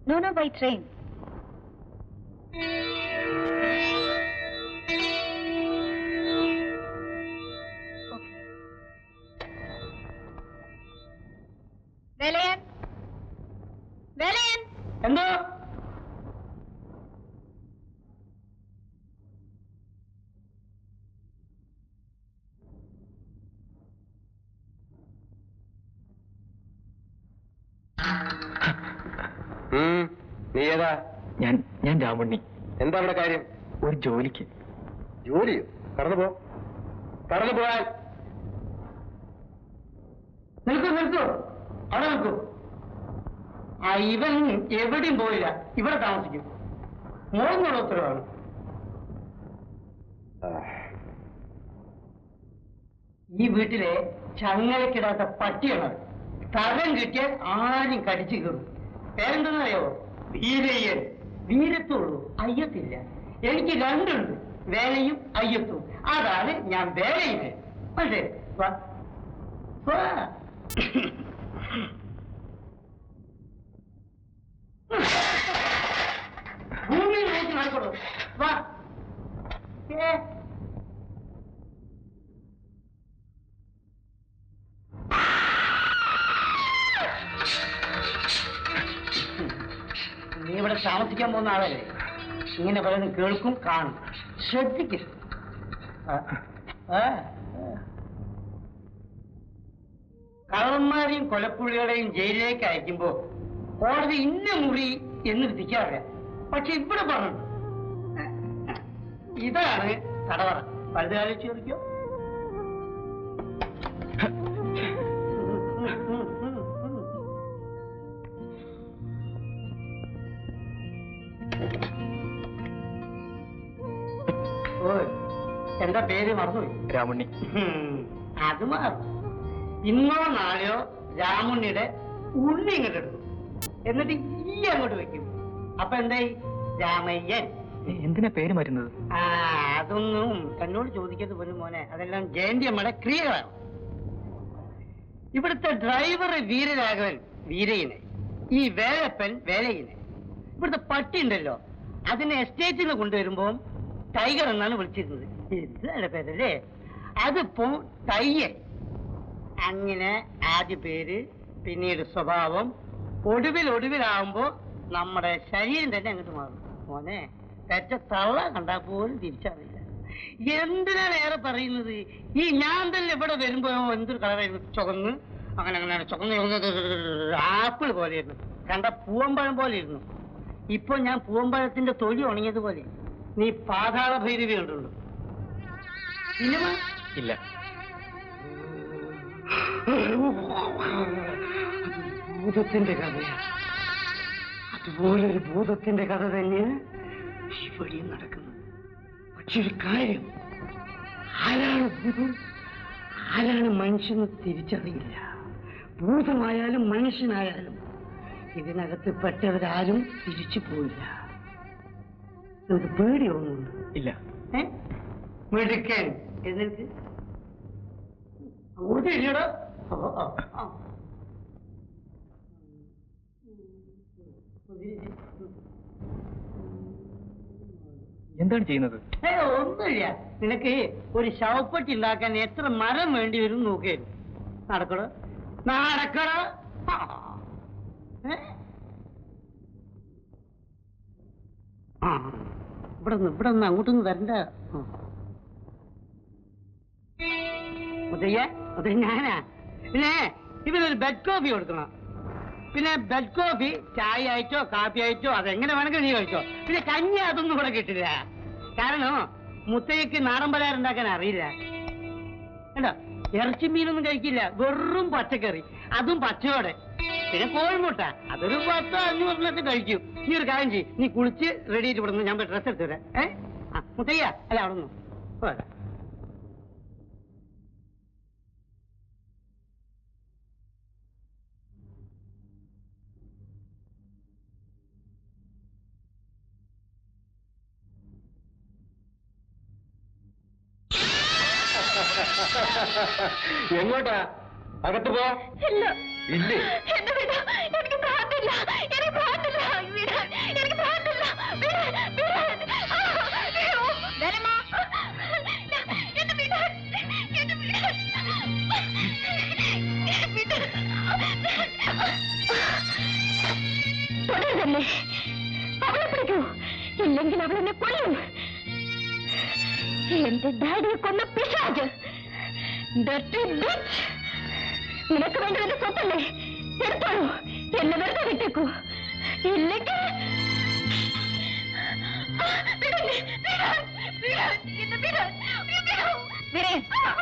No, no, by train. Okay. Velayan! Velayan! എന്തോ നീ ഏതാ? ഞാൻ രാമുണ്ണി. എന്താ അവിടെ കാര്യം? ഒരു ജോലിക്ക്. ജോലിയോ? കടന്നു പോയാൽ നിൽക്കൂ അവിടെ നിൽക്കൂ. ഇവൻ എവിടെയും പോയില്ല, ഇവിടെ താമസിക്കും. മോളുള്ള ഉത്തരവാണ്. ഈ വീട്ടിലെ ചങ്ങലക്കിടാത്ത പട്ടിയാണ്. സ്ഥലം കിട്ടിയാൽ ആരും കടിച്ചു കയറും. പേരെന്തെന്നറിയോ? വീരയ്യൻ. വീരത്തുള്ളൂ, അയ്യത്തില്ല. എനിക്ക് രണ്ടുണ്ട്, വേലയും അയ്യത്തും. അതാണ് ഞാൻ വേലയില്. അല്ലേ? ഭൂമിയിൽ നോക്കി നടക്കണോ? വാ. നീ ഇവിടെ താമസിക്കാൻ പോകുന്ന ആളല്ലേ? ഇങ്ങനെ പറയുന്നത് കേൾക്കും, കാണും. ശ്രദ്ധിക്കും. കള്ളന്മാരെയും കൊലപ്പുള്ളികളെയും ജയിലിലേക്ക് അയക്കുമ്പോ കോടതി ഇന്ന മുറി എന്ന് വിധിക്കാറില്ല. പക്ഷെ ഇവിടെ പറഞ്ഞു ഇതാണ് തടവറ. പഴുത് ആലോചിച്ച് ചോദിക്കോ? എന്താ പേര് മറന്നുപോയി? രാമുണ്ണി. അത് മാറും. ഇന്നോ നാളെയോ രാമുണ്ണിയുടെ ഉള്ളി ഇങ്ങോട്ട് എടുക്കും, എന്നിട്ട് ഈ അങ്ങോട്ട് വെക്കും. അപ്പൊ എന്തായി? രാമയ്യൻ. എന്തിനാ പേര് മാറ്റുന്നത്? അതൊന്നും എന്നോട് ചോദിക്കരുത് പോലും മോനെ. അതെല്ലാം ജയന്തി അമ്മയുടെ ക്രിയകളാണ്. ഇവിടുത്തെ ഡ്രൈവർ വീരരാഘവൻ വീരയിനെ, ഈ വേലപ്പൻ വേലയിനെ. ഇവിടുത്തെ പട്ടി ഉണ്ടല്ലോ, അതിനെ എസ്റ്റേറ്റിൽ നിന്ന് കൊണ്ടുവരുമ്പോ ടൈഗർ എന്നാണ് വിളിച്ചിരുന്നത്. ഇതാണ് പേരല്ലേ? അതിപ്പോ തയ്യൻ. അങ്ങനെ ആദ്യ പേര്, പിന്നീട് സ്വഭാവം, ഒടുവിലാവുമ്പോ നമ്മുടെ ശരീരം തന്നെ അങ്ങോട്ട് മാറും. മോനെ, തെറ്റ തള്ള കണ്ടാൽ പോലും തിരിച്ചറിയില്ല. എന്തിനാണ് ഏറെ പറയുന്നത്? ഈ ഞാൻ തന്നെ ഇവിടെ വരുമ്പോ എന്തൊരു കളറായിരുന്നു, ചുവന്ന് അങ്ങനെ ചുവന്ന് ആപ്പിൾ പോലെയായിരുന്നു. കണ്ട പൂവമ്പഴം പോലെ ഇരുന്നു. ഇപ്പൊ ഞാൻ പൂവമ്പഴത്തിന്റെ തൊലി ഉണങ്ങിയതുപോലെ. നീ പാതാള ഭൈരവി കണ്ടുള്ളൂ? സിനിമ ഇല്ല. ഭൂതത്തിന്റെ കഥയാ. അതുപോലൊരു ഭൂതത്തിന്റെ കഥ തന്നെയാണ് ഇവിടെയും നടക്കുന്നത്. പക്ഷെ ഒരു കാര്യം, ആരാണ് ഭൂതം, ആരാണ് മനുഷ്യന് തിരിച്ചറിയില്ല. ഭൂതമായാലും മനുഷ്യനായാലും ഇതിനകത്ത് പെട്ടവരാരും തിരിച്ചു പോയില്ല. ഒരു പേടി ഒന്നുണ്ട്? ഇല്ല. മെടുക്കൻ എന്നിട്ട് അങ്ങോട്ട് ഇല്ലടോ. എന്താണ് ചെയ്യുന്നത്? ഒന്നുമില്ല. നിനക്ക് ഒരു ശവപ്പെട്ടി ഉണ്ടാക്കാൻ എത്ര മരം വേണ്ടി വരും നോക്കിയാലും. നടക്കടോ. ഇവിടെ നിന്ന് അങ്ങോട്ടൊന്നും വരണ്ട. അത് ഞാനാ. പിന്നെ ഇവനൊരു ബെഡ് കോഫി കൊടുക്കണം. പിന്നെ ബെഡ് കോഫി ചായ ആയിട്ടോ കാപ്പി ആയിട്ടോ അതെങ്ങനെ വേണമെങ്കിൽ നീ കഴിച്ചോ. പിന്നെ കഞ്ഞി അതൊന്നും ഇവിടെ കിട്ടില്ല. കാരണം മുത്തയ്ക്ക് നാടൻ പലഹാരം ഉണ്ടാക്കാൻ അറിയില്ല. കേട്ടോ, ഇറച്ചി മീനൊന്നും കഴിക്കില്ല, വെറും പച്ചക്കറി, അതും പച്ചയോടെ. പിന്നെ കോഴിമുട്ട, അതൊരു 10-5 കഴിക്കും. നീ ഒരു കാര്യം ചെയ്യും, നീ കുളിച്ച് റെഡി ആയിട്ട് വിടുന്നു, ഞാൻ ഡ്രസ് എടുത്തു തരാം. മുത്തയ്യ അല്ല അവിടെ നിന്ന് പോരാ. എങ്ങോട്ടാ? അകത്ത് പോ. ഇല്ല. ഇല്ലേ? എന്നെ വിട. എനിക്ക് ഭ്രാന്തില്ല. എനിക്ക് ഭ്രാന്തില്ല. പിടിക്കരുതല്ലേ, അവളെ പിടിക്കൂ, ഇല്ലെങ്കിൽ അവൾ എന്നെ കൊല്ലും. എന്റെ ഡാഡിയെ കൊന്ന പിശാച്. Dirty bitch. നിനക്ക് വേണ്ടി എന്റെ സ്വത്തല്ലേ, എടുത്തോളൂ, എന്നെ വെറുതെ വിട്ടേക്കൂ, ഇല്ലെങ്കിൽ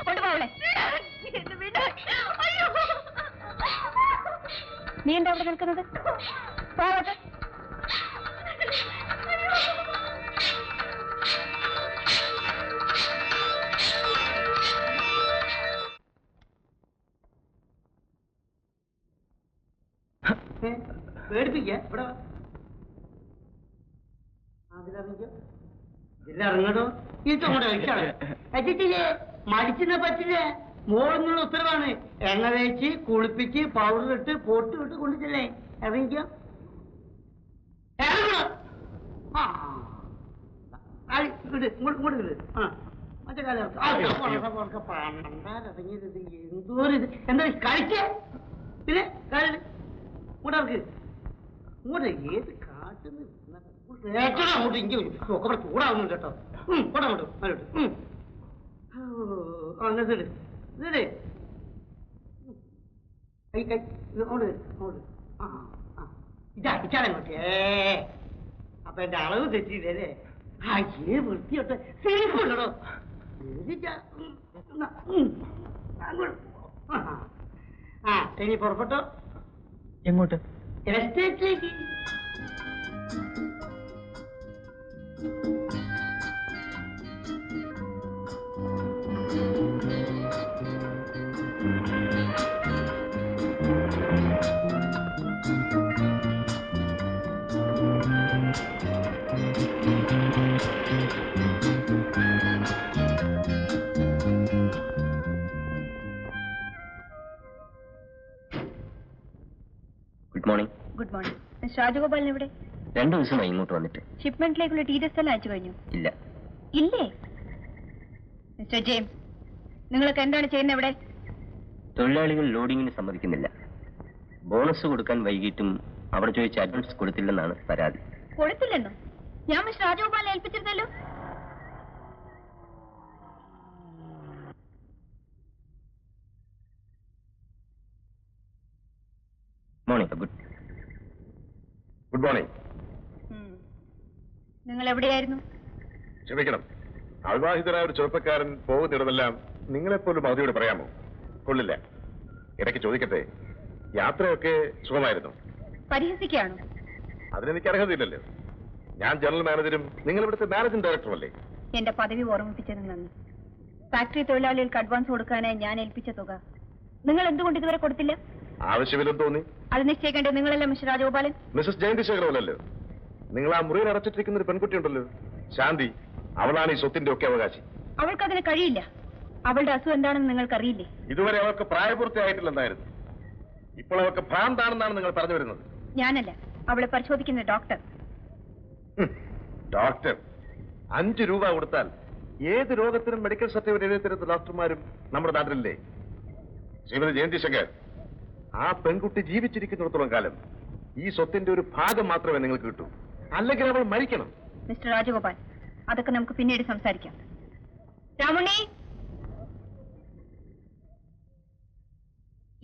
കൊണ്ടുപോവളെ. നീ എന്താ അവിടെ നിൽക്കുന്നത്? പോവട്ടെ. പേടിപ്പിക്ക ഇവിടെ ഇറങ്ങടോ. ഇങ്ങോട്ട് കഴിച്ചാണ് മടിച്ചിനെ പറ്റില്ല. മോളിന്നുള്ള ഉത്തരവാണ്. എണ്ണ തേച്ച് കുളിപ്പിച്ച് പൗഡർ ഇട്ട് പൊട്ട് ഇട്ട് കൊണ്ടിട്ടില്ലേ. ഇറങ്ങിക്കോ, ഇറങ്ങണോ. ഇങ്ങോട്ട് ആ മറ്റേ കാലം എന്തോരിത്. എന്താ കഴിക്ക പിന്നെ കാലിൽ ഇങ്ങോട്ട് ഇങ്ങോട്ട് ഏത് കാട്ടുന്നു അങ്ങോട്ട് ഇങ്ങനെ ഒക്കെ ചൂടാവുന്നുണ്ട് കേട്ടോ. അങ്ങോട്ട് അങ്ങോട്ട് ഇതേ കൈ കൈ അങ്ങോട്ട് അങ്ങോട്ട് ഇതടിച്ചാലങ്ങോട്ട്. അപ്പൊ എന്റെ അളവ് തെറ്റിയില്ലേ. വൃത്തിയോട്ടെ ശരിക്കുള്ളടോ. ഇനി പുറപ്പെട്ടോ. എങ്ങോട്ട്? എസ്റ്റേറ്റിലേക്ക്. Good morning. Good morning. Mister രാജഗോപാലിന് ഇവിടെ? 2 ദിവസമായി ഇങ്ങോട്ട് വന്നിട്ട്. ഷിപ്മെന്റിലേക്കുള്ള ഡീറ്റെയിൽസ് എല്ലാം അയച്ചു കഴിഞ്ഞു? ഇല്ല. ഇല്ലേ? മിസ്റ്റർ ജെയിംസ്, നിങ്ങളൊക്കെ എന്താണ് ചെയ്യുന്നത് ഇവിടെ? തൊഴിലാളികൾ ലോഡിങ്ങിന് സമ്മതിക്കുന്നില്ല. ബോണസ് കൊടുക്കാൻ വൈകിട്ടും അവിടെ ചോദിച്ച അഡ്വാൻസ് കൊടുത്തില്ലെന്നാണ് പരാതി. കൊടുത്തില്ലെന്നോ? ഞാൻ മിസ്റ്റർ രാജഗോപാലിനെ ഏൽപ്പിച്ചിരുന്നല്ലോ. മോർണിംഗ്. Good morning. നിങ്ങൾ എവിടെയായിരുന്നു? ക്ഷമിക്കണം, അവിവാഹിതരായ ഒരു ചെറുപ്പക്കാരൻ പോകുന്നിടമെല്ലാം നിങ്ങളെപ്പോലും അവധിയോട് പറയാമോ? കൊള്ളില്ല. ഇടയ്ക്ക് ചോദിക്കട്ടെ, യാത്രയൊക്കെ സുഖമായിരുന്നു? പരിഹസിക്കുകയാണോ? അതിനെനിക്ക് അർഹതയില്ലല്ലോ. ഞാൻ ജനറൽ മാനേജരും നിങ്ങൾ ഇവിടുത്തെ മാനേജിംഗ് ഡയറക്ടറും അല്ലേ? എന്റെ പദവി ഓർമ്മിപ്പിച്ചതിന് നന്ദി. ഫാക്ടറി തൊഴിലാളികൾക്ക് അഡ്വാൻസ് കൊടുക്കാനായി ഞാൻ ഏൽപ്പിച്ച തുക നിങ്ങൾ എന്തുകൊണ്ട് ഇതുവരെ കൊടുത്തില്ല? ആവശ്യമില്ലെന്ന് തോന്നി. അത് നിശ്ചയിക്കേണ്ടത് നിങ്ങളല്ല മിസ്റ്റർ രാജഗോപാലൻ. മിസസ് ജയന്തി ശേഖരമല്ലല്ലോ. നിങ്ങൾ ആ മുറിയിൽ അടച്ചിട്ടിരിക്കുന്ന ഒരു പെൺകുട്ടിയുണ്ടല്ലോ, ശാന്തി. അവളാണ് ഈ സ്വത്തിന്റെ ഒക്കെ അവകാശി. അവൾക്കതിന് കഴിയില്ല. അവളുടെ അസുഖം എന്താണെന്ന് നിങ്ങൾക്കറിയില്ലേ? ഇതുവരെ അവൾക്ക് പ്രായപൂർത്തിയായിട്ടില്ലെന്നായിരുന്നു. ഇപ്പോൾ അവൾക്ക് ഭ്രാന്താണെന്നാണ് നിങ്ങൾ പറഞ്ഞു വരുന്നത്. ഞാനല്ല, അവളെ പരിശോധിക്കുന്ന ഡോക്ടർ. ഡോക്ടർ 5 രൂപ കൊടുത്താൽ ഏത് രോഗത്തിനും മെഡിക്കൽ സർട്ടിഫിക്കറ്റ് എഴുതി തരുന്ന ഡോക്ടർമാരും നമ്മുടെ നാട്ടിലില്ലേ? ശ്രീമതി ജയന്തി ശങ്കർ, ആ പെൺകുട്ടി ജീവിച്ചിരിക്കുന്നിടത്തോളം കാലം ഈ സ്വത്തിന്റെ ഒരു ഭാഗം മാത്രമേ നിങ്ങൾക്ക് കിട്ടൂ. അല്ലെങ്കിൽ അവൾ മരിക്കണം. മിസ്റ്റർ രാജഗോപാൽ, അതൊക്കെ നമുക്ക് പിന്നീട് സംസാരിക്കാം. രാമുണ്ണി,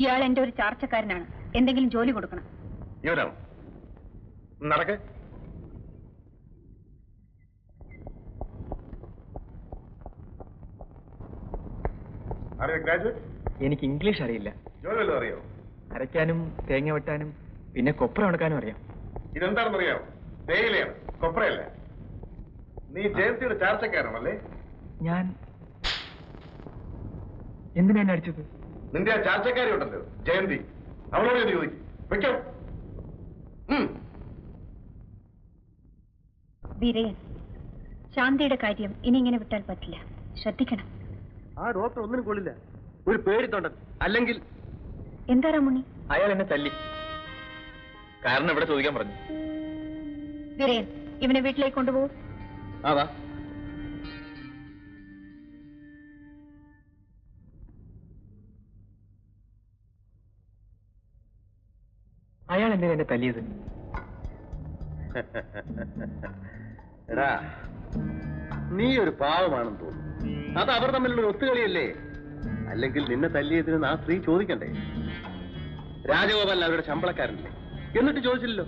ഇയാൾ എന്റെ ഒരു ചാർച്ചക്കാരനാണ്. എന്തെങ്കിലും ജോലി കൊടുക്കണം. ഇവരാണോ? നടക്ക്. ഗ്രാജുവേറ്റ്? എനിക്ക് ഇംഗ്ലീഷ് അറിയില്ല. ജോലി വല്ലതും അറിയോ? അരയ്ക്കാനും തേങ്ങ വെട്ടാനും പിന്നെ കൊപ്ര ഉണക്കാനും അറിയാം. ഇതെന്താണെന്ന് അറിയാമോ? തേയിലയാണ്, കൊപ്രയല്ല. നീ ജയന്തിയുടെ ചാർച്ചക്കാരനല്ലേ? ഞാൻ എന്തിനാ എന്നെ അടിച്ചത്? നിന്റെ ആ ചാർച്ചക്കാരി ഉണ്ടല്ലോ ജയന്തി, അവളോട് എന്ന് ചോദിക്കും. വെക്കോ. വീരയൻ, ശാന്തിയുടെ കാര്യം ഇനി ഇങ്ങനെ വിട്ടാൽ പറ്റില്ല. ശ്രദ്ധിക്കണം. ആ ഡോക്ടർ ഒന്നിനും കൊള്ളില്ല. ഒരു പേടിത്തൊണ്ടൻ. അല്ലെങ്കിൽ എന്താ രാമുണ്ണി? അയാൾ എന്നെ തല്ലി. കാരണം ഇവിടെ ചോദിക്കാൻ പറഞ്ഞു. വീരയൻ, ഇവനെ വീട്ടിലേക്ക് കൊണ്ടുപോകും. വാ. അയാൾ എന്തിനാ എന്നെ തല്ലിയത്? എടാ, നീ ഒരു പാവമാണെന്ന് തോന്നുന്നു. അത് അവർ തമ്മിലുള്ള ഒത്തുകളിയല്ലേ? അല്ലെങ്കിൽ നിന്നെ തല്ലിയതിന് ആ സ്ത്രീ ചോദിക്കണ്ടേ? രാജഗോപാലൻ അവരുടെ ശമ്പളക്കാരനല്ലേ, എന്നിട്ട് ചോദിച്ചില്ലല്ലോ.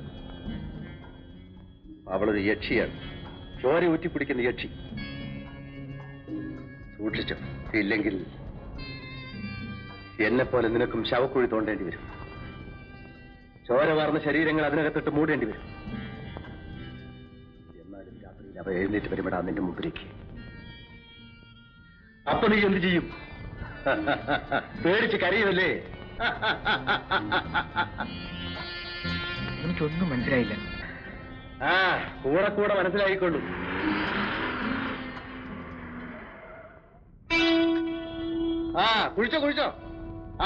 അവളൊരു യക്ഷിയാണ്, ചോര ഊറ്റിപ്പിടിക്കുന്ന യക്ഷി. സൂക്ഷിച്ചോ, ഇല്ലെങ്കിൽ എന്നെപ്പോലെ നിനക്കും ശവക്കുഴി തോണ്ടേണ്ടി വരും. ചോര വാർന്ന ശരീരങ്ങൾ അതിനകത്തിട്ട് മൂടേണ്ടി വരും. എന്നാലും രാത്രിയിൽ അവ എഴുന്നേറ്റ് വരുമ്പോഴാ നിന്റെ മുമ്പിലേക്ക്. അപ്പൊ നീ എന്ത് ചെയ്യും? പേടിച്ച് കരയുമല്ലേ? എനിക്കൊന്നും മനസ്സിലായില്ല. ആ, കൂടെ കൂടെ മനസ്സിലായിക്കൊള്ളു. ആ, കുഴിച്ചോ കുഴിച്ചോ,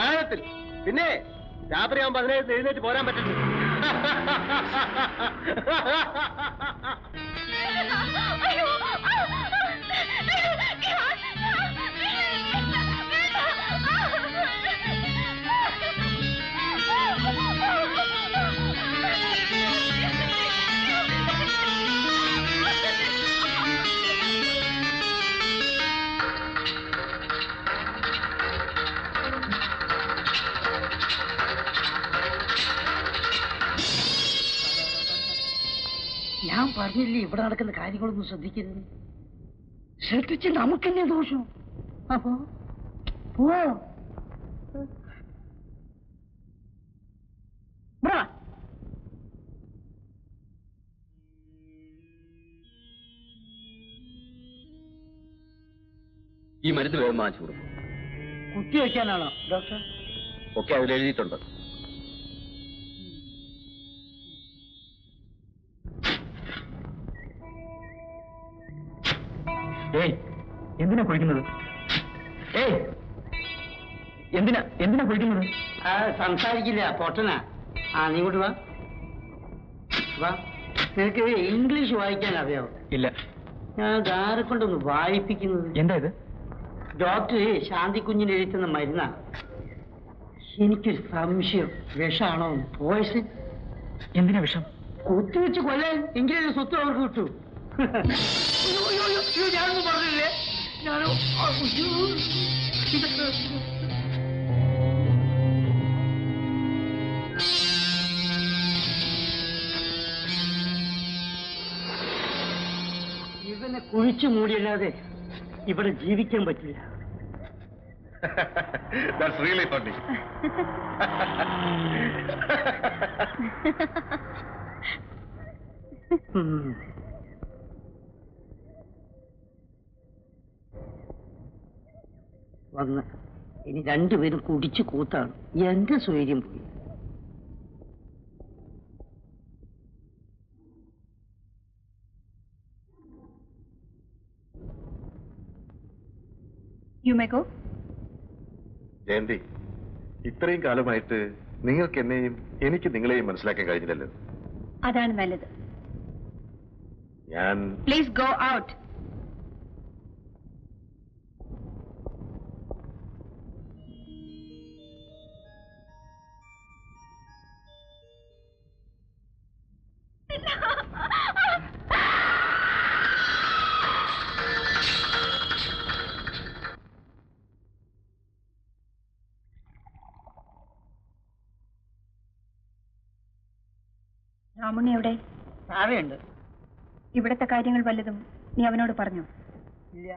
ആഴത്തിൽ. പിന്നെ രാത്രിയാകുമ്പോ അതിനകത്ത് എഴുന്നേറ്റ് പോരാൻ പറ്റുന്നു. ഞാൻ പറഞ്ഞില്ലേ ഇവിടെ നടക്കുന്ന കാര്യങ്ങളൊന്നും ശ്രദ്ധിക്കരുത്. ശ്രദ്ധിച്ച് നമുക്കെന്നെ ദോഷം. അപ്പോ പോ. ഈ മരുന്ന് വേഗം വാങ്ങിച്ചു കൊടുക്കും. കുത്തിവെക്കാനാണോ ഡോക്ടർ? ഒക്കെ അതിലെഴുതിയിട്ടുണ്ട്. ഏയ്, എന്തിനാ കുഴിക്കുന്നത്? ഏയ്, എന്തിനാ കുഴിക്കുന്നത്? സംസാരിക്കില്ല, പൊട്ടനാ. ആ, നീ ഇങ്ങോട്ട് വാ. വാ. നിനക്ക് ഇംഗ്ലീഷ് വായിക്കാൻ അറിയാവോ? ഇല്ല. ഞാൻ ആരെ കൊണ്ടൊന്ന് വായിപ്പിക്കുന്നത്. എന്താ ഇത്? ഡോക്ടർ ശാന്തിക്കുഞ്ഞിന് എഴുതുന്ന മരുന്നാ. എനിക്കൊരു സംശയം, വിഷാണോ? പോയിസൺ? എന്തിനാ വിഷം? കുത്തിവെച്ച് കൊല്ലാൻ. എങ്കിലും സ്വത്ത് അവർക്ക് കിട്ടൂ. ഞാനൊന്നും പറഞ്ഞില്ലേ? ഞാനോ ഇവനെ കുഴിച്ചു മൂടിയല്ലാതെ ഇവിടെ ജീവിക്കാൻ പറ്റില്ല. That's really funny. വന്ന് ഇനി രണ്ടുപേരും കുടിച്ചു കൂത്താണ്. എന്റെ സ്വൈര്യം പോയി. You may go. ജയന്തി, ഇത്രയും കാലമായിട്ട് നിങ്ങൾക്ക് എന്നെയും എനിക്ക് നിങ്ങളെയും മനസ്സിലാക്കാൻ കഴിഞ്ഞില്ലല്ലോ. അതാണ് നല്ലത്. ഞാൻ പ്ലീസ് ഗോ ഔട്ട്. രാമുണ്ണി എവിടെ? താഴെയുണ്ട്. ഇവിടത്തെ കാര്യങ്ങൾ വല്ലതും നീ അവനോട് പറഞ്ഞോ? ഇല്ല.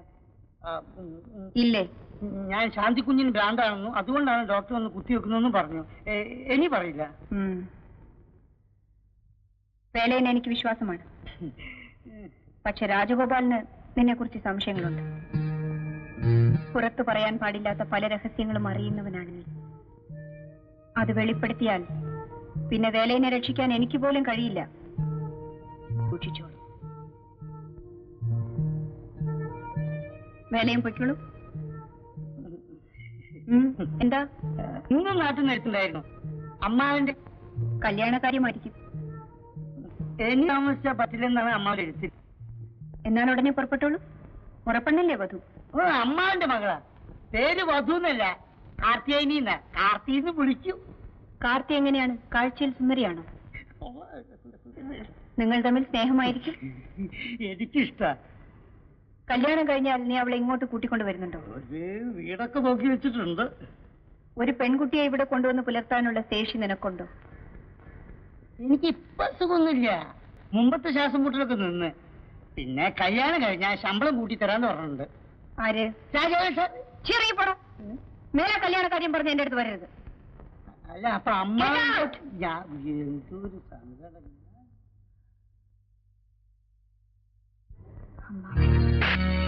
ഇല്ലേ? ഞാൻ ശാന്തിക്കുഞ്ഞിന് ഭ്രാന്താണെന്നും അതുകൊണ്ടാണ് ഡോക്ടർ ഒന്ന് കുത്തിവെക്കുന്നതെന്നും പറഞ്ഞു. ഇനി പറയില്ല. വേലയിന് എനിക്ക് വിശ്വാസമാണ്. പക്ഷെ രാജഗോപാലിന് നിന്നെ കുറിച്ച് സംശയങ്ങളുണ്ട്. പുറത്തു പറയാൻ പാടില്ലാത്ത പല രഹസ്യങ്ങളും അറിയുന്നവനാണ് നീ. അത് വെളിപ്പെടുത്തിയാൽ പിന്നെ വേലയിനെ രക്ഷിക്കാൻ എനിക്ക് പോലും കഴിയില്ല. സൂക്ഷിച്ചോളൂ. വേലയും പൊയ്ക്കോളൂ. എന്താ? ഇന്നും നാട്ടിൽ നിന്ന് എത്തുണ്ടായിരുന്നു. അമ്മാവിന്റെ കല്യാണക്കാര്യമായിരിക്കും. ഇനി താമസിച്ചാൽ പറ്റില്ലെന്നാണ് അമ്മാവിന്റെ എഴുത്തിൽ. എന്നാൽ ഉടനെ പുറപ്പെട്ടോളൂ. ഉറപ്പണ്ണല്ലേ വധു? അമ്മാവിന്റെ മകളാ. പേര് വധു എന്നല്ല, കാർത്തിയായിനി എന്നാ. കാർത്തിന്ന് വിളിച്ചു. കാർത്തി എങ്ങനെയാണ്? കാഴ്ചയിൽ സുന്ദരിയാണോ? നിങ്ങൾ തമ്മിൽ സ്നേഹമായിരിക്കും. എനിക്കിഷ്ട. കല്യാണം കഴിഞ്ഞാൽ നീ അവളെ ഇങ്ങോട്ട് കൂട്ടിക്കൊണ്ട് വരുന്നുണ്ടോ? ഒരു വീടൊക്കെ നോക്കി വെച്ചിട്ടുണ്ട്. ഒരു പെൺകുട്ടിയെ ഇവിടെ കൊണ്ടുവന്ന് പുലർത്താനുള്ള ശേഷി നിനക്കുണ്ടോ? എനിക്ക് ഇപ്പൊ സുഖമൊന്നുമില്ല. മുമ്പത്തെ ശ്വാസം മുട്ടലൊക്കെ നിന്ന്. പിന്നെ കല്യാണം കഴിഞ്ഞാൽ ശമ്പളം കൂട്ടി തരാന്ന് പറഞ്ഞിട്ടുണ്ട്. ആര്? രാജേഷ്. ചെറിയ പടം മേലെ കല്യാണ കാര്യം പറഞ്ഞ് എന്റെ അടുത്ത് വരരുത്. അല്ല അപ്പൊ അമ്മ Get out. എന്തൊരു സങ്കടം. അമ്മ